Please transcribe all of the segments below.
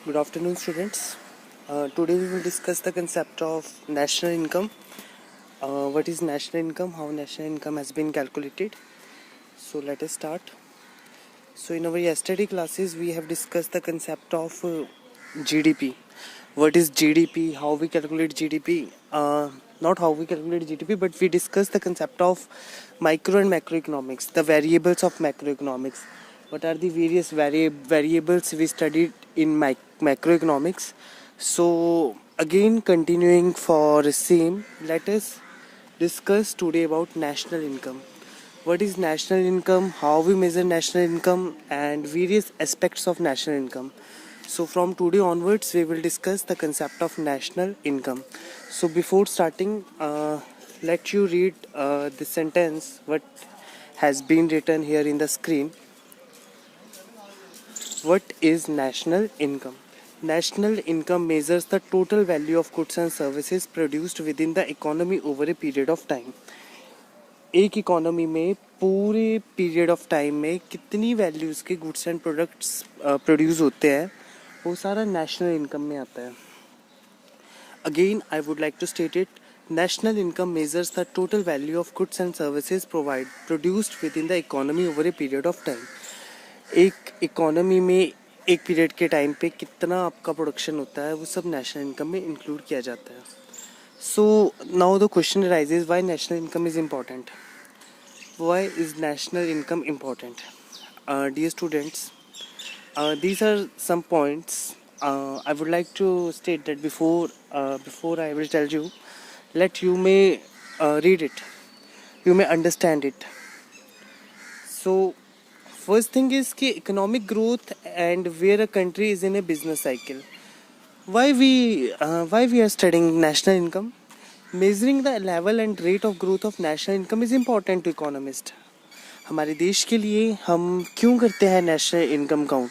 Good afternoon, students. Today we will discuss the concept of national income. What is national income? How national income has been calculated? So let us start. So in our yesterday classes, we have discussed the concept of GDP. What is GDP? How we calculate GDP? Not how we calculate GDP, but we discussed the concept of micro and macroeconomics, the variables of macroeconomics. What are the various variables we studied in macroeconomics? So again, continuing for the same, let us discuss today about national income. What is national income, how we measure national income, and various aspects of national income. So from today onwards we will discuss the concept of national income. So before starting, let you read the sentence what has been written here in the screen. What is national income? National income measures the total value of goods and services produced within the economy over a period of time. एक economy में पूरे period of time में कितनी values के goods and products produce होते हैं, वो सारा नेशनल इनकम में आता है. Again I would like to state it. National income measures the total value of goods and services produced within the economy over a period of time. एक economy में एक पीरियड के time पे कितना आपका प्रोडक्शन होता है, वो सब नेशनल इनकम में इंक्लूड किया जाता है. So now the question arises, why national income is important? Why is national income important? Dear students, these are some points I would like to state that before I will tell you, let you may read it, you may understand it. So first thing is कि economic growth and where a country is in a business cycle. Why we are studying national income? Measuring the level and rate of growth of national income is important to economists. हमारे देश के लिए हम क्यों करते हैं national income count?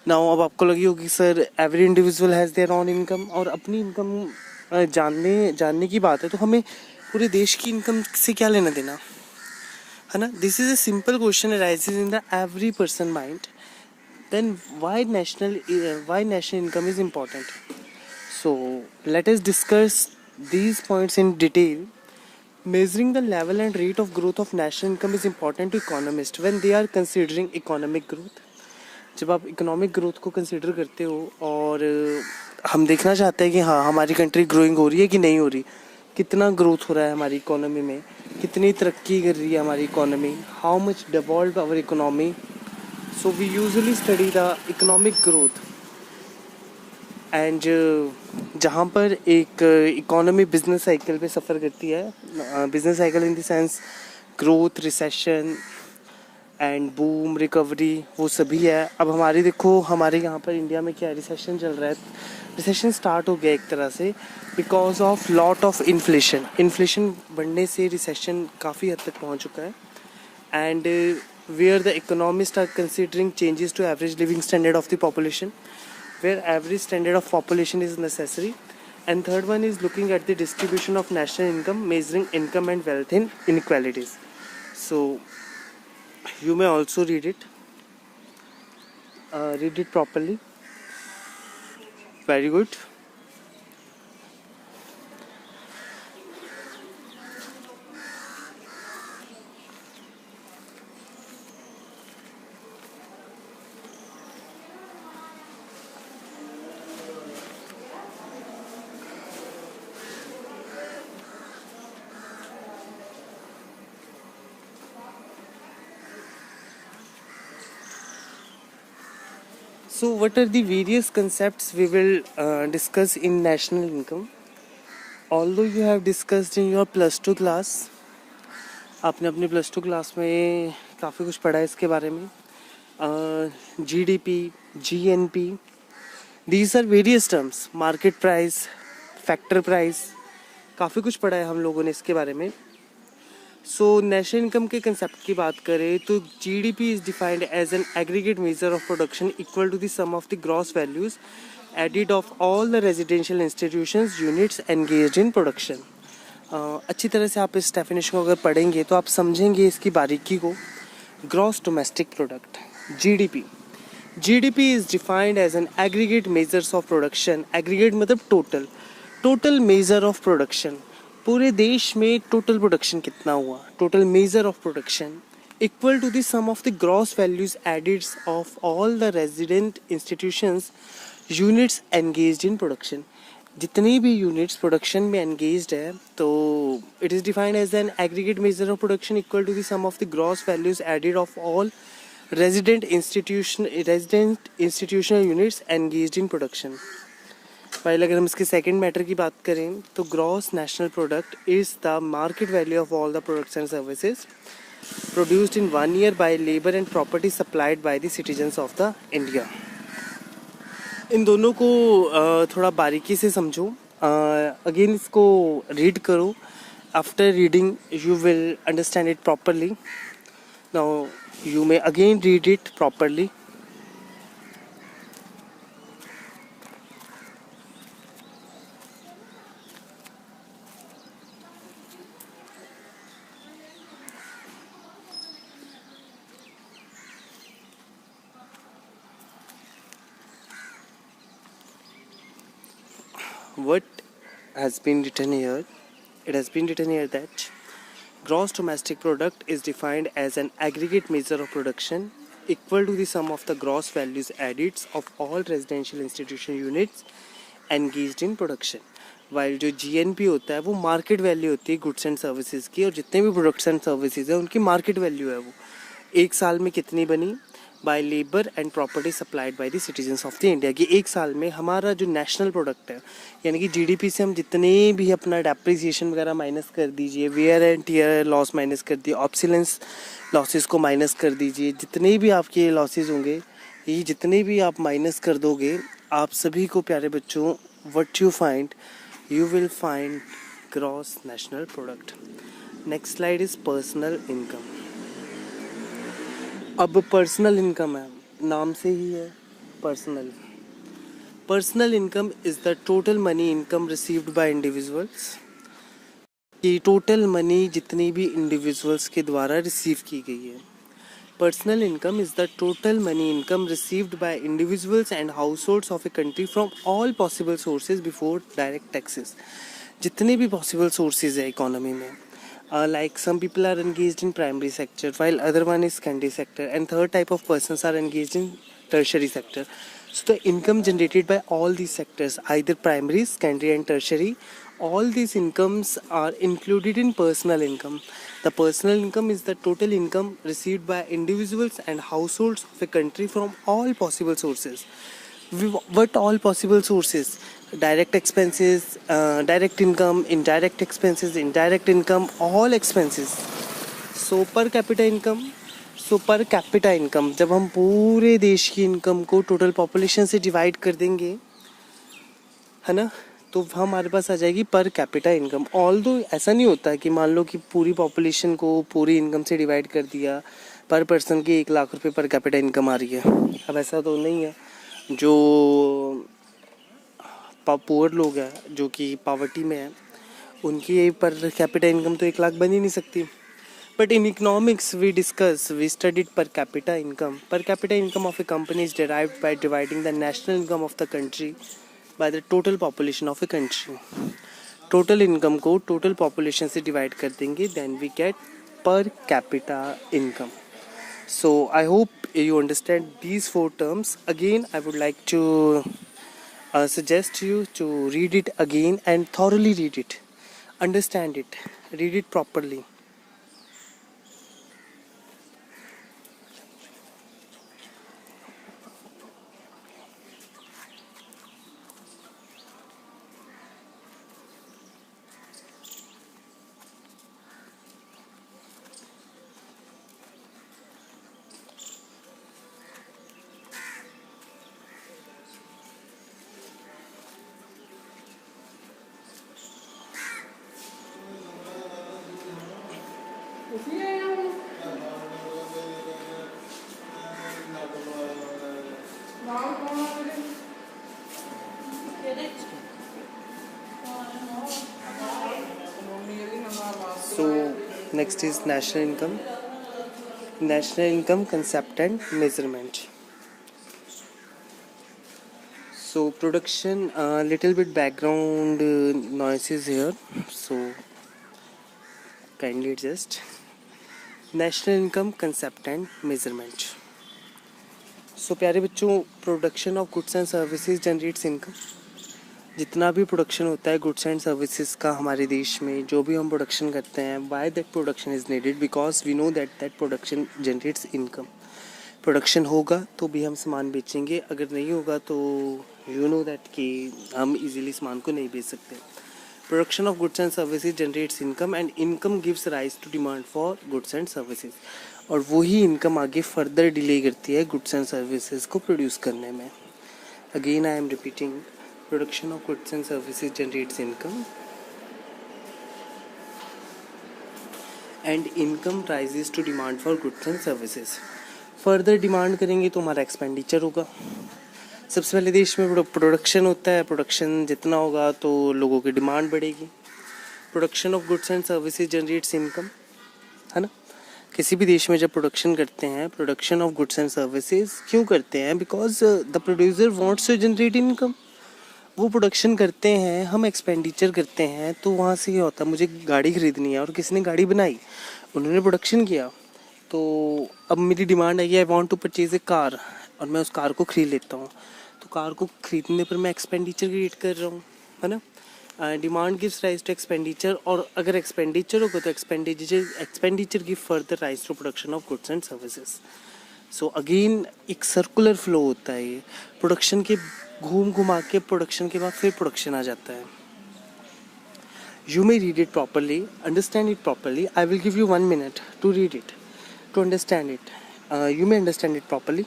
Now अब आपको लगी होगी sir every individual has their own income, और अपनी इनकम जानने की बात है तो हमें पूरे देश की इनकम से क्या लेना देना है ना. This is a simple question arises in the every person mind. Then why national income is important? So let us discuss these points in detail. Measuring the level and rate of growth of national income is important to economists when they are considering economic growth. जब आप economic growth को consider करते हो और हम देखना चाहते हैं कि हाँ हमारी कंट्री ग्रोइंग हो रही है कि नहीं हो रही, कितना ग्रोथ हो रहा है हमारी इकोनॉमी में, कितनी तरक्की कर रही है हमारी economy, how much developed our economy. So we usually study the economic growth and जहाँ पर एक इकोनॉमी बिजनेस साइकिल पे सफ़र करती है, business cycle in the sense growth, recession and boom, recovery, वो सभी है. अब हमारी देखो हमारे यहाँ पर इंडिया में क्या रिसेशन चल रहा है. रिसेशन स्टार्ट हो गया एक तरह से because of lot of inflation बढ़ने से रिसेशन काफ़ी हद तक पहुँच चुका है. And where the economists are considering changes to average living standard of the population, where average standard of population is necessary. And third one is looking at the distribution of national income, measuring income and wealth in inequalities. So you may also read it properly. Very good. So what are the various concepts we will discuss in national income? Although you have discussed in your plus 2 class, आपने अपनी plus 2 class में काफ़ी कुछ पढ़ा है इसके बारे में. GDP, GNP, these are various terms. Market price, factor price, काफ़ी कुछ पढ़ा है हम लोगों ने इसके बारे में. सो नेशनल इनकम के कंसेप्ट की बात करें तो GDP is defined as an aggregate measure of production equal to the sum of the gross values added of all the residential institutions units engaged in production. अच्छी तरह से आप इस डेफिनेशन को अगर पढ़ेंगे तो आप समझेंगे इसकी बारीकी को. Gross domestic product, GDP, GDP is defined as an aggregate measures of production. Aggregate मतलब total measure of production. पूरे देश में total production कितना हुआ, total measure of production equal to the sum of the gross values added of all the resident institutions units engaged in production. जितनी भी units production में engaged है, तो it is defined as an aggregate measure of production equal to the sum of the gross values added of all resident institutional units engaged in production. while अगर हम इसके second matter की बात करें तो gross national product is the market value of all the products and services produced in 1 year by labour and property supplied by the citizens of the India. इन दोनों को थोड़ा बारीकी से समझो. अगेन इसको रीड करो. After reading you will understand it properly. Now you may again read it properly. What has been written here? It has been written here that gross domestic product is defined as an aggregate measure of production equal to the sum of the gross values added of all residential institution units engaged in production. While जो GNP होता है वो market value होती है goods and services की, और जितने भी प्रोडक्ट्स एंड सर्विसेज है उनकी मार्केट वैल्यू है वो एक साल में कितनी बनी bye labour and property supplied by the citizens of the India. कि एक साल में हमारा जो नेशनल प्रोडक्ट है यानी कि GDP से हम जितने भी अपना डेप्रिसिएशन वगैरह माइनस कर दीजिए, wear and tear loss minus कर दिए, ऑब्सोलेंस लॉसेस को माइनस कर दीजिए, जितने भी आपके लॉसेस होंगे ये जितने भी आप माइनस कर दोगे, आप सभी को प्यारे बच्चों what you will find gross national product. Next slide is personal income. अब पर्सनल इनकम है, नाम से ही है personal. Personal income is the total money income received by individuals. कि टोटल मनी जितनी भी इंडिविजुअल्स के द्वारा रिसीव की गई है. Personal income is the total money income received by individuals and house holds of a country from all possible sources before direct taxes. जितने भी पॉसिबल सोर्सेज है इकोनॉमी में, like some people are engaged in primary sector while other one is secondary sector and third type of persons are engaged in tertiary sector. So the income generated by all these sectors, either primary, secondary and tertiary, all these incomes are included in personal income. The personal income is the total income received by individuals and households of a country from all possible sources. What all possible sources? Direct expenses, direct income, indirect expenses, indirect income, all expenses. So per capita income जब हम पूरे देश की income को total population से divide कर देंगे, है ना, तो हमारे पास आ जाएगी पर कैपिटा इनकम. ऑल्दो ऐसा नहीं होता है कि मान लो कि पूरी पॉपुलेशन को पूरी इनकम से डिवाइड कर दिया, पर पर्सन की 1 लाख रुपए पर कैपिटा इनकम आ रही है. अब ऐसा तो नहीं है. जो पुअर लोग हैं जो कि पॉवर्टी में है उनकी पर कैपिटा इनकम तो 1 लाख बन ही नहीं सकती. But in economics we studied per capita income. Per capita income of a company is derived by dividing the national income of the country by the total population of a country. Total income को total population से divide कर देंगे, then we get per capita income. So I hope you understand these 4 terms. Again, I would like to suggest you to read it again and thoroughly read it. Understand it. Read it properly. So next is national income concept and measurement. So production, little bit background noises here, so kindly adjust. National income concept and measurement. So प्यारे बच्चों, production of goods and services generates income. जितना भी production होता है goods and services का हमारे देश में, जो भी हम प्रोडक्शन करते हैं, why that production is needed, because we know that production generates income. Production होगा तो भी हम सामान बेचेंगे, अगर नहीं होगा तो यू नो दैट कि हम इजीली सामान को नहीं बेच सकते. Production of goods and services generates income and income gives rise to demand for goods and services. और वही इनकम आगे फर्दर डिले करती है गुड्स एंड सर्विसेज को प्रोड्यूस करने में. Again I am repeating, production of goods and services generates income and income rises to demand for goods and services. Further demand करेंगे तो हमारा एक्सपेंडिचर होगा. सबसे पहले देश में प्रोडक्शन होता है, प्रोडक्शन जितना होगा तो लोगों की डिमांड बढ़ेगी. Production of goods and services generates income, है ना. किसी भी देश में जब प्रोडक्शन करते हैं, production of goods and services क्यों करते हैं? Because the producer wants to generate income. वो प्रोडक्शन करते हैं, हम एक्सपेंडिचर करते हैं, तो वहाँ से क्या होता है, मुझे गाड़ी खरीदनी है और किसी ने गाड़ी बनाई, उन्होंने प्रोडक्शन किया, तो अब मेरी डिमांड आई, I want to purchase a car, और मैं उस कार को खरीद लेता हूँ. तो कार को खरीदने पर मैं एक्सपेंडिचर क्रिएट कर रहा हूँ, है ना. Demand gives rise to expenditure, और अगर एक्सपेंडिचर होगा तो expenditure give further rise to production of goods and services. So again एक सर्कुलर फ्लो होता है ये. प्रोडक्शन के घूम घुमा के प्रोडक्शन के बाद फिर प्रोडक्शन आ जाता है. You may read it properly, understand it properly. I will give you 1 minute to read it, to understand it. You may understand it properly.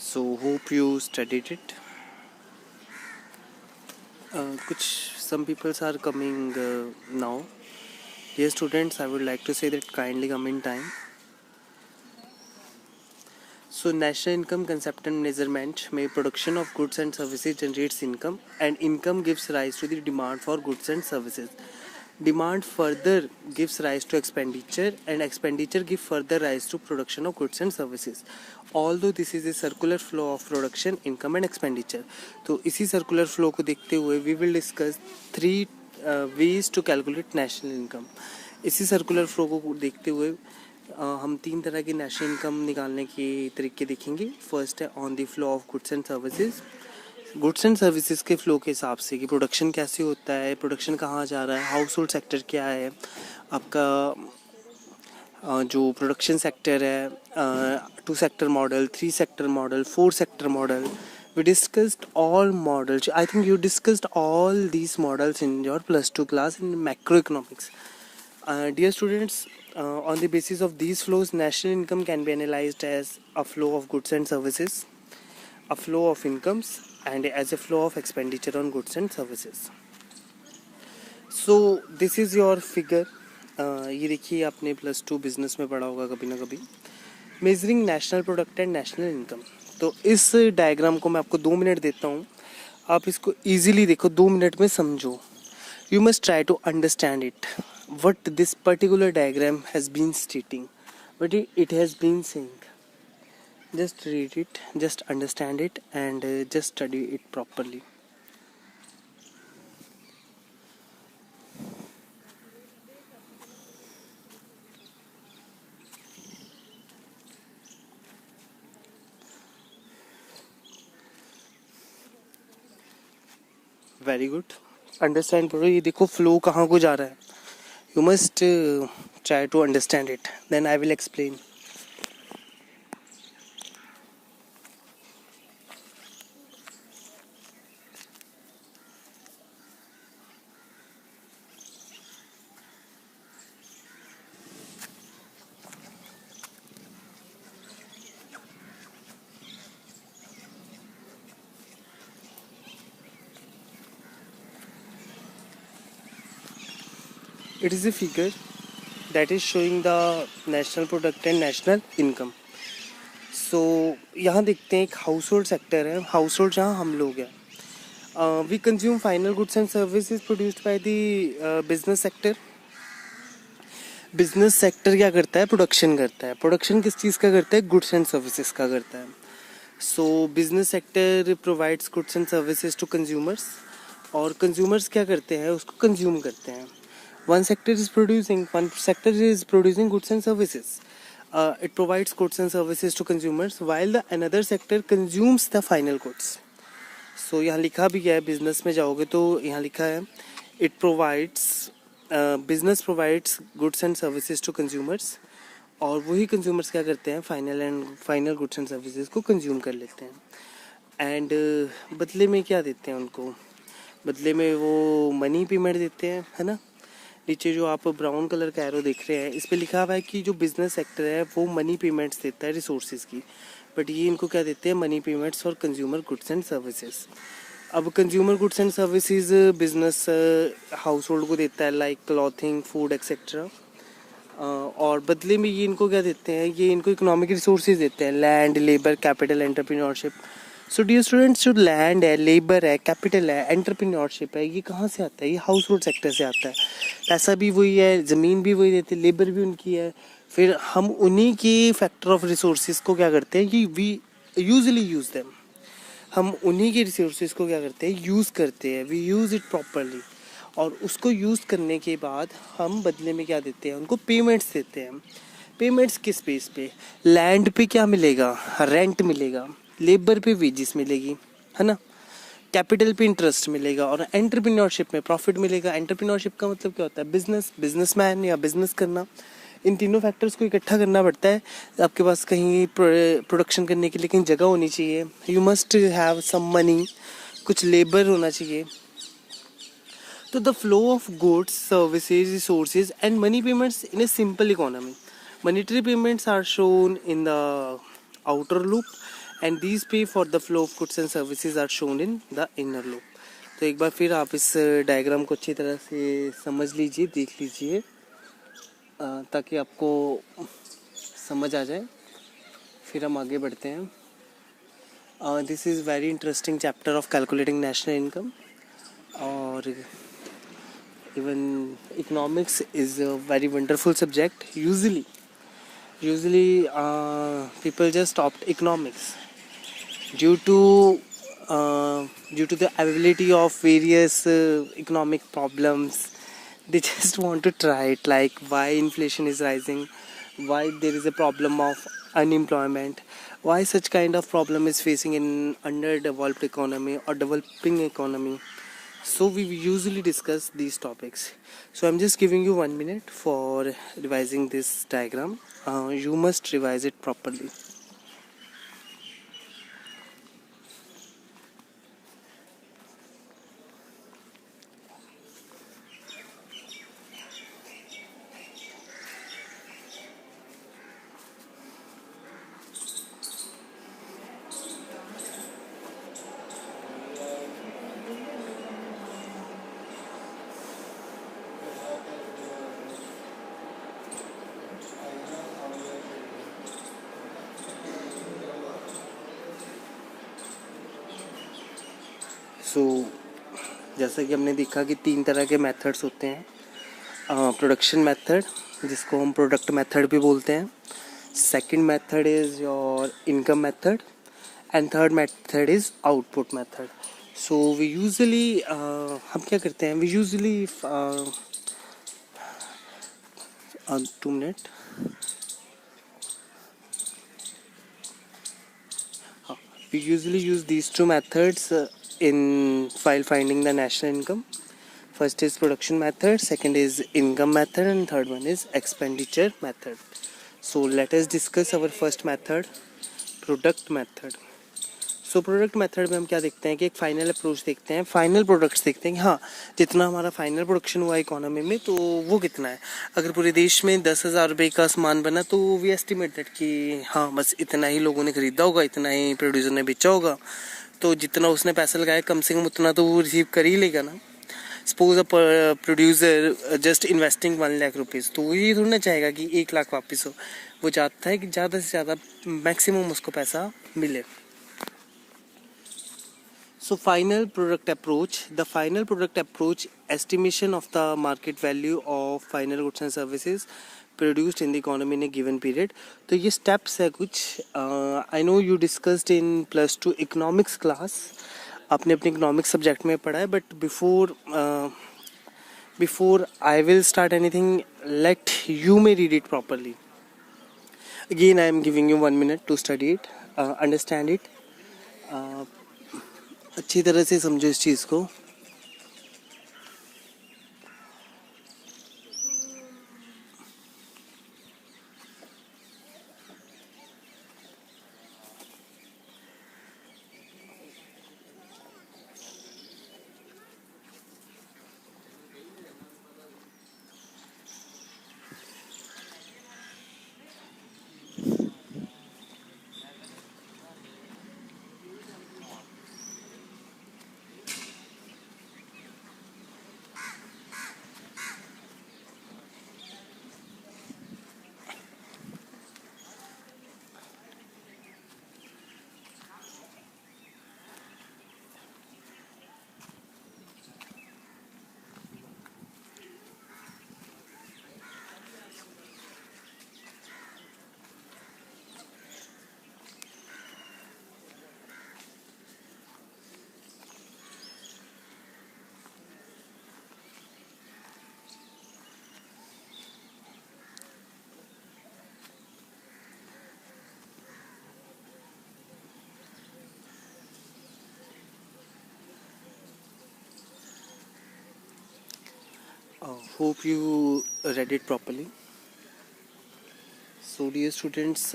So hope you studied it. Some people are coming now. Dear students, I would like to say that kindly come in time. So national income concept and measurement में production of goods and services generates income and income gives rise to the demand for goods and services. Demand further gives rise to expenditure and expenditure gives further rise to production of goods and services. Although this is a circular flow of production, income and expenditure. तो इसी circular flow को देखते हुए we will discuss 3 ways to calculate national income. इसी circular flow को देखते हुए हम 3 तरह की नेशनल इनकम निकालने के तरीके देखेंगे. फर्स्ट है on the flow of goods and services. Goods and services के फ्लो के हिसाब से कि प्रोडक्शन कैसे होता है, प्रोडक्शन कहाँ जा रहा है, हाउस होल्ड सेक्टर क्या है, आपका जो प्रोडक्शन सेक्टर है, 2 sector model, 3 sector model, 4 sector model. We discussed all models. I think you discussed all these models in your +2 class in macroeconomics. Dear students, on the basis of these flows, national income can be analyzed as a flow of goods and services, a flow of incomes, and as a flow of expenditure on goods and services. So this is your figure. ये देखिए, आपने +2 business में पढ़ा होगा कभी ना कभी. Measuring national product and national income. तो इस डायग्राम को मैं आपको 2 मिनट देता हूँ, आप इसको इजीली देखो, 2 मिनट में समझो. You must try to understand it, what this particular diagram has been stating, what it has been saying. Just read it, just understand it, and just study it properly. Very good. Understand करो, ये देखो flow कहाँ को जा रहा है. You must try to understand it, then I will explain. It is a figure that is showing the national product and national income. So यहाँ देखते हैं एक हाउस होल्ड सेक्टर है, हाउस होल्ड जहाँ हम लोग हैं. We consume final goods and services produced by the business sector. Business sector क्या करता है? प्रोडक्शन करता है. प्रोडक्शन किस चीज़ का करता है? गुड्स एंड सर्विसेज का करता है. So business sector provides goods and services to consumers, और कंज्यूमर्स क्या करते हैं? उसको कंज्यूम करते हैं. one sector is producing goods and services. It provides goods and services to consumers while the another sector consumes the final goods. So यहाँ लिखा भी गया है, बिजनेस में जाओगे तो यहाँ लिखा है it provides business provides goods and services to consumers, और वही consumers क्या करते हैं? फाइनल goods and services को कंज्यूम कर लेते हैं. एंड बदले में क्या देते हैं उनको? बदले में वो मनी पेमेंट देते हैं, है ना. नीचे जो आप ब्राउन कलर का एरो देख रहे हैं, इस पे लिखा हुआ है कि जो बिजनेस सेक्टर है वो मनी पेमेंट्स देता है रिसोर्सेज की, बट ये इनको क्या देते हैं? Money payments for consumer goods and services. अब consumer goods and services business household को देता है, लाइक क्लॉथिंग, फूड एक्सेट्रा. और बदले में ये इनको क्या देते हैं? ये इनको इकोनॉमिक रिसोर्सेज देते हैं, land, labour, capital, entrepreneurship. So dear students, जो लैंड है, लेबर है, कैपिटल है, एंटरप्रेन्योरशिप है, ये कहाँ से आता है? ये हाउस होल्ड सेक्टर से आता है. पैसा भी वही है, ज़मीन भी वही देती है, लेबर भी उनकी है. फिर हम उन्हीं के फैक्टर ऑफ रिसोर्सेज को क्या करते हैं? कि वी यूजली यूज़ देम. हम उन्हीं के रिसोर्सेज को क्या करते हैं? यूज़ करते हैं. वी यूज़ इट प्रॉपरली, और उसको यूज़ करने के बाद हम बदले में क्या देते हैं? उनको पेमेंट्स देते हैं. पेमेंट्स किस बेस पे? लैंड पे क्या मिलेगा? रेंट मिलेगा. लेबर पे वेजेस मिलेगी, है ना. कैपिटल पे इंटरेस्ट मिलेगा, और एंटरप्रेन्योरशिप में प्रॉफिट मिलेगा. एंटरप्रेन्योरशिप का मतलब क्या होता है? बिजनेसमैन या बिजनेस करना. इन तीनों फैक्टर्स को इकट्ठा करना पड़ता है. आपके पास कहीं प्रोडक्शन करने के लिए कहीं जगह होनी चाहिए. You must have some money, कुछ लेबर होना चाहिए. तो the flow of goods, services, resources and money payments in a simple economy. Monetary payments are shown in the outer loop, and these pay for the flow of goods and services are shown in the inner loop. तो एक बार फिर आप इस diagram को अच्छी तरह से समझ लीजिए, देख लीजिए, ताकि आपको समझ आ जाए. फिर हम आगे बढ़ते हैं. This is very interesting chapter of calculating national income, और even economics is a very wonderful subject. Usually people just opt economics due to the availability of various economic problems. They just want to try it, like why inflation is rising, why there is a problem of unemployment, why such kind of problem is facing in underdeveloped economy or developing economy. So we usually discuss these topics. So I'm just giving you 1 minute for revising this diagram. You must revise it properly. सो जैसा कि हमने देखा कि 3 तरह के methods होते हैं. Production method, जिसको हम प्रोडक्ट मेथड भी बोलते हैं. Second method is your income method, and third method is output method. So we usually हम क्या करते हैं? We usually 2 minute. We usually use these two methods in file finding the national income. First is production method, second is income method, and third one is expenditure method. So let us discuss our first method, product method. So product method में हम क्या देखते हैं कि एक final approach देखते हैं, final products देखते हैं कि हाँ जितना हमारा फाइनल प्रोडक्शन हुआ इकोनॉमी में तो वो कितना है. अगर पूरे देश में 10,000 रुपये का सामान बना तो वी एस्टिमेट दैट कि हाँ बस इतना ही लोगों ने खरीदा होगा, इतना ही प्रोड्यूसर ने बेचा होगा, तो जितना उसने पैसा लगाया कम से कम उतना तो वो रिसीव कर ही लेगा ना. Suppose a producer just investing 1 lakh rupees, तो वो ये थोड़ा ना चाहेगा कि 1 लाख वापस हो. वो चाहता है कि ज़्यादा से ज़्यादा मैक्सिमम उसको पैसा मिले. So final product approach, the final product approach estimation of the market value of final goods and services produced in the economy in a given period. तो ये steps है कुछ. I know you discussed in +2 economics class, आपने अपने economics subject में पढ़ा है, but before I will start anything, let you may read it properly. Again I am giving you 1 minute to study it, understand it. अच्छी तरह से समझो इस चीज़ को. Hope you read it properly. So dear students,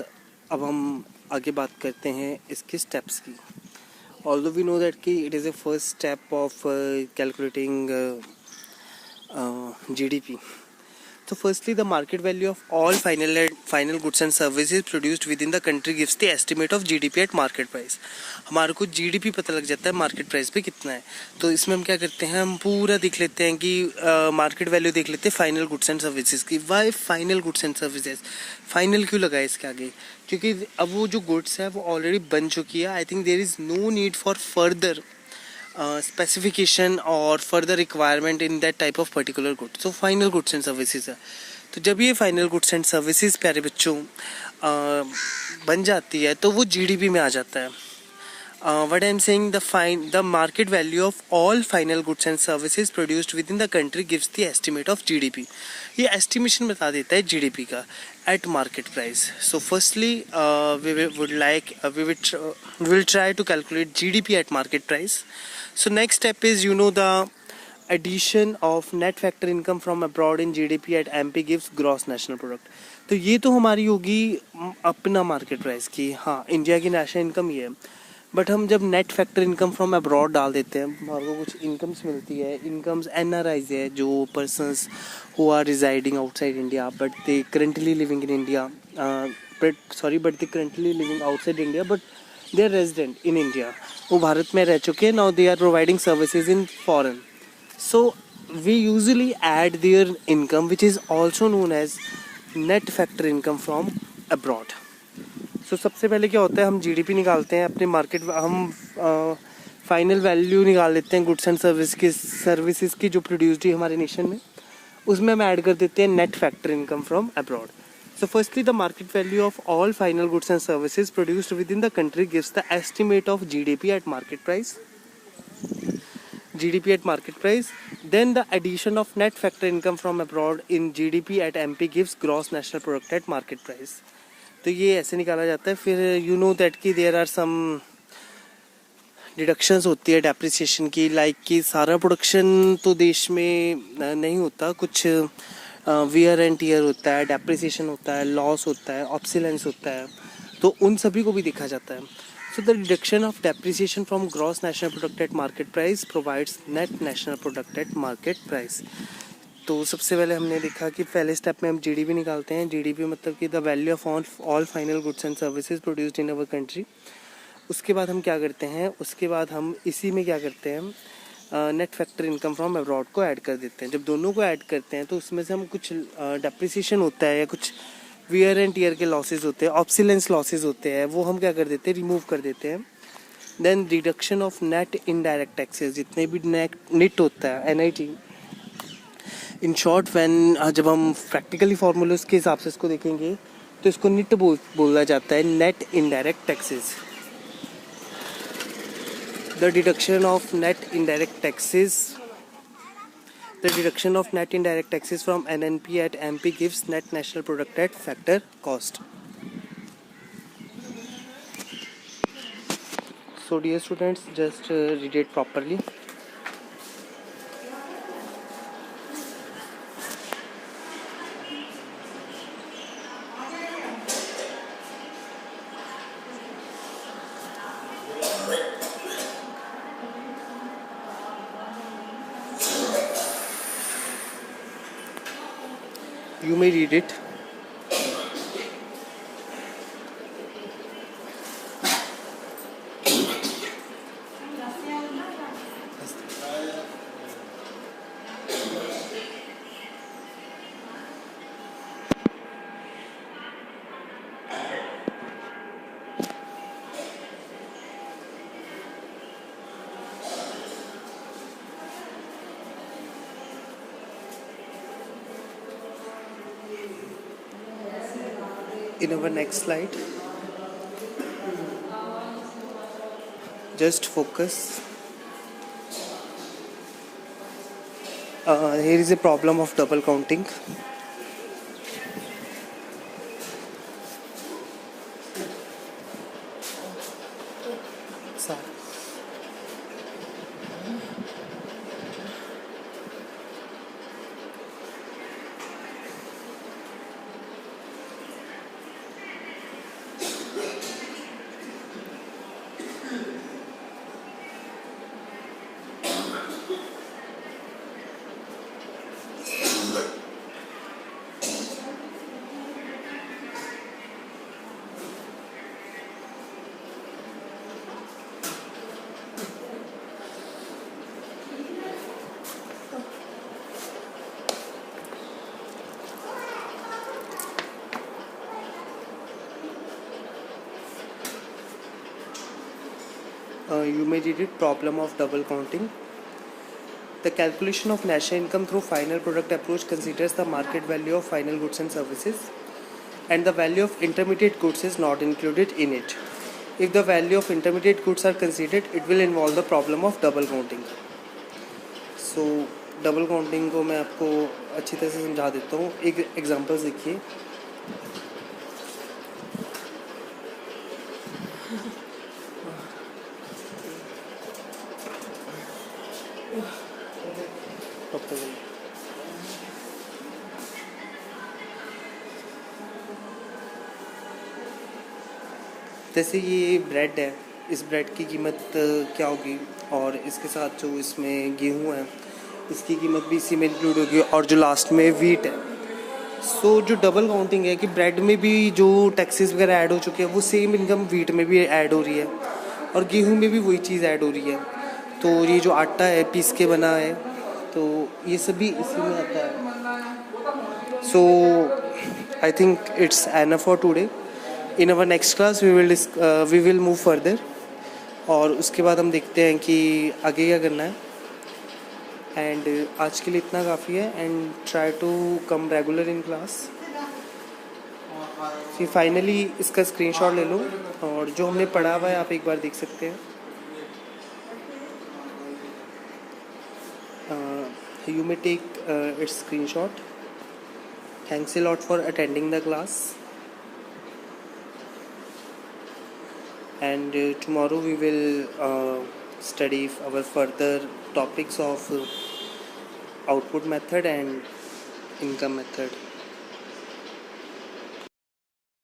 अब हम आगे बात करते हैं इसके steps की. Although we know that कि it is a first step of calculating GDP. So firstly, the market value of all final goods and services produced within the country gives the estimate of GDP at market price. हमारे को GDP पता लग जाता है market price पे कितना है. तो इसमें हम क्या करते हैं, हम पूरा देख लेते हैं कि मार्केट वैल्यू देख लेते हैं फाइनल गुड्स एंड सर्विसेज की. Why final goods and services, final क्यों लगा है इसके आगे, क्योंकि अब वो जो गुड्स है वो ऑलरेडी बन चुकी है. I think there is no need for further specification और further requirement in that type of particular goods. तो फाइनल गुड्स एंड सर्विसेज है. तो जब ये फाइनल गुड्स एंड सर्विसेज प्यारे बच्चों बन जाती है तो वो जीडीपी में आ जाता है. what I am saying, the market value of all final goods and services produced within the country gives the estimate of GDP. ये estimation बता देता है GDP का at market price. So firstly we will try to calculate GDP at market price. So next step is the addition of net factor income from abroad in GDP at MP gives gross national product. तो ये तो हमारी होगी अपना market price की. हाँ, India की national income ये है. बट हम जब net factor income from abroad डाल देते हैं, हमारे को कुछ इनकम्स मिलती है. इनकम्स एनआरआईज है, जो persons who are residing outside India but they currently living in India, but they currently living outside India but they are resident in India. वो भारत में रह चुके हैं, now they are providing services in foreign. So we usually add their income which is also known as net factor income from abroad. सो सबसे पहले क्या होता है, हम जीडीपी निकालते हैं अपने मार्केट, हम फाइनल वैल्यू निकाल लेते हैं गुड्स एंड सर्विसेज की जो प्रोड्यूस्ड है हमारे नेशन में. उसमें हम ऐड कर देते हैं net factor income from abroad. So firstly the market value of all final goods and services produced within the country gives the estimate of GDP at market price. GDP at market price. Then the addition of net factor income from abroad in GDP at MP gives gross national product at market price. तो ये ऐसे निकाला जाता है. फिर you know that कि there are some deductions होती है डेप्रिसिएशन की, लाइक कि सारा प्रोडक्शन तो देश में नहीं होता, कुछ वियर एंड टीयर होता है, डेप्रिसिएशन होता है, लॉस होता है, ऑब्सोलेंस होता है, तो उन सभी को भी देखा जाता है. So the deduction of depreciation from gross national product at market price provides net national product at market price. तो सबसे पहले हमने देखा कि पहले स्टेप में हम जीडीपी निकालते हैं. जीडीपी मतलब कि the value of all final goods and services produced in our country. उसके बाद हम क्या करते हैं, उसके बाद हम इसी में क्या करते हैं, net factor income from abroad को ऐड कर देते हैं. जब दोनों को ऐड करते हैं तो उसमें से हम कुछ डेप्रिसिएशन होता है या कुछ वियर एंड टीयर के लॉसेज होते हैं, ऑब्सोलेंस लॉसेज होते हैं, वो हम क्या कर देते हैं, रिमूव कर देते हैं. Then reduction of net indirect taxes, जितने भी नेट होता है NIT. इन शॉर्ट व्हेन जब हम प्रैक्टिकली फार्मूलाज के हिसाब से इसको देखेंगे तो इसको निट बोला जाता है, net indirect taxes. The deduction of net indirect taxes, the deduction of net indirect taxes from NNP at MP gives net national product at factor cost. So dear students, just read it properly. You may read it. In our next slide, just focus. Here is a problem of double counting. You may read it, problem of double counting. The calculation of national income through final product approach considers the market value of final goods and services, and the value of intermediate goods is not included in it. If the value of intermediate goods are considered, it will involve the problem of double counting. So double counting को मैं आपको अच्छी तरह से समझा देता हूँ. एक एग्जांपल्स देखिए. जैसे ये ब्रेड है, इस ब्रेड की कीमत क्या होगी, और इसके साथ जो इसमें गेहूँ है इसकी कीमत भी इसी में इंक्लूड होगी, और जो लास्ट में वीट है. सो जो डबल काउंटिंग है कि ब्रेड में भी जो टैक्सेस वगैरह ऐड हो चुके हैं वो सेम इनकम वीट में भी ऐड हो रही है, और गेहूँ में भी वही चीज़ ऐड हो रही है. तो ये जो आटा है पीस के बना है, तो ये सभी इसी में आता है. So I think it's enough for today. In our next class we will move further, और उसके बाद हम देखते हैं कि आगे क्या करना है. एंड आज के लिए इतना काफ़ी है. And try to come regular in class. फिर फाइनली इसका स्क्रीनशॉट ले लो, और जो हमने पढ़ा हुआ है आप एक बार देख सकते हैं. You may take its screenshot. Thanks a lot for attending the class. And tomorrow we will study our further topics of output method and income method.